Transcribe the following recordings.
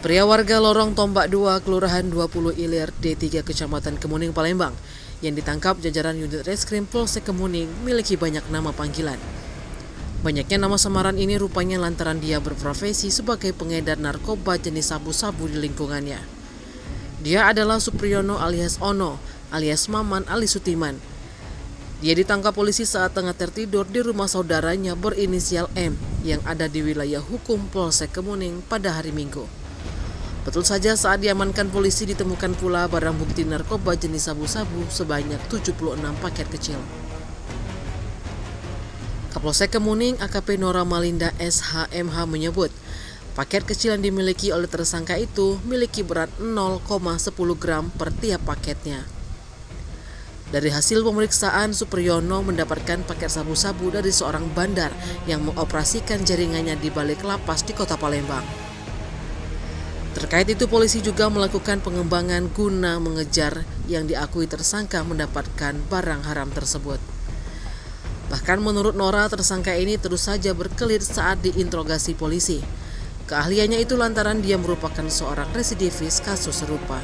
Pria warga Lorong Tombak 2, Kelurahan 20 Ilir, D3 Kecamatan Kemuning, Palembang, yang ditangkap jajaran unit reskrim Polsek Kemuning memiliki banyak nama panggilan. Banyaknya nama samaran ini rupanya lantaran dia berprofesi sebagai pengedar narkoba jenis sabu-sabu di lingkungannya. Dia adalah Supriyono alias Ono, alias Maman alias Sutiman. Dia ditangkap polisi saat tengah tertidur di rumah saudaranya berinisial M yang ada di wilayah hukum Polsek Kemuning pada hari Minggu. Betul saja, saat diamankan polisi ditemukan pula barang bukti narkoba jenis sabu-sabu sebanyak 76 paket kecil. Kapolsek Kemuning AKP Nora Malinda SHMH menyebut, paket kecil yang dimiliki oleh tersangka itu memiliki berat 0,10 gram per tiap paketnya. Dari hasil pemeriksaan, Supriyono mendapatkan paket sabu-sabu dari seorang bandar yang mengoperasikan jaringannya di balik lapas di kota Palembang. Terkait itu, polisi juga melakukan pengembangan guna mengejar yang diakui tersangka mendapatkan barang haram tersebut. Bahkan menurut Nora, tersangka ini terus saja berkelit saat diinterogasi polisi. Keahliannya itu lantaran dia merupakan seorang residivis kasus serupa.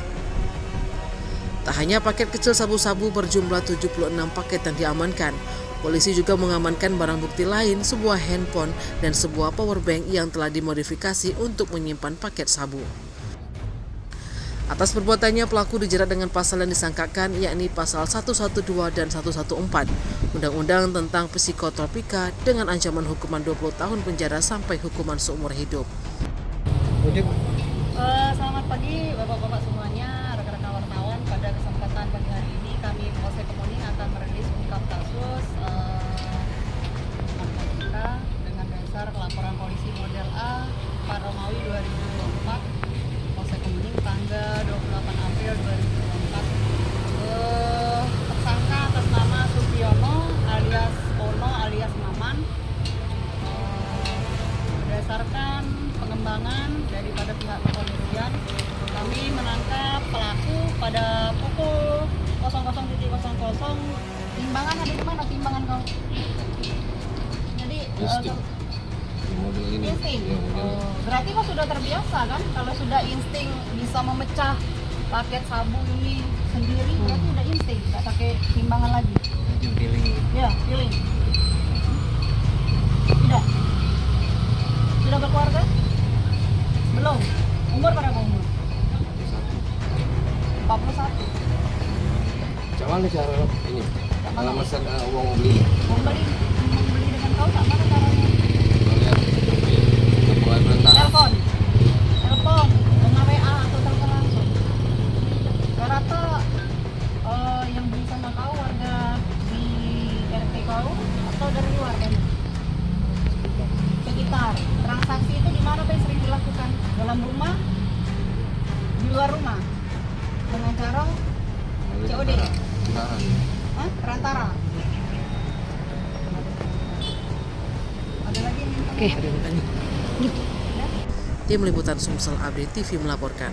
Tak hanya paket kecil sabu-sabu berjumlah 76 paket yang diamankan, polisi juga mengamankan barang bukti lain, sebuah handphone dan sebuah powerbank yang telah dimodifikasi untuk menyimpan paket sabu. Atas perbuatannya, pelaku dijerat dengan pasal yang disangkakan, yakni pasal 112 dan 114 Undang-Undang tentang Psikotropika dengan ancaman hukuman 20 tahun penjara sampai hukuman seumur hidup. Selamat pagi Bapak-Bapak semuanya, rekan-rekan wartawan. Pada kesempatan pagi hari ini kami Polsek Kemuning akan merilis ungkap kasus narkotika dengan dasar laporan polisi model A Pak Romawi 2024 Polsek Kemuning tanggal 28 April 2024. Tersangka atas nama Supriyono alias Ono alias Maman. Berdasarkan pengembangan daripada pihak kepolisian, kami menangkap pelaku pada pukul 00.00. Timbangan ada di mana timbangan kau? Jadi model ini insting. ya, Berarti kau sudah terbiasa kan kalau sudah insting bisa memecah paket sabu ini sendiri, berarti udah insting, nggak pakai timbangan lagi. mungkin feeling Ya, feeling. Tidak. Sudah berkeluarga? Belum. Umur berapa umur? 41. cawan cara ini kalau pesan uang beli Membeli dengan kau tak mana caranya? kita lihat Telepon dengan WA atau telepon langsung. Rata yang beli sama kau warga di RT kau atau dari luar kan? Sekitar. Transaksi itu di mana Teh sering dilakukan? Dalam rumah? Di luar rumah? Dengan cara COD? Hah? Perantara? Ada lagi yang minta? Tim Liputan Sumsel Update TV melaporkan.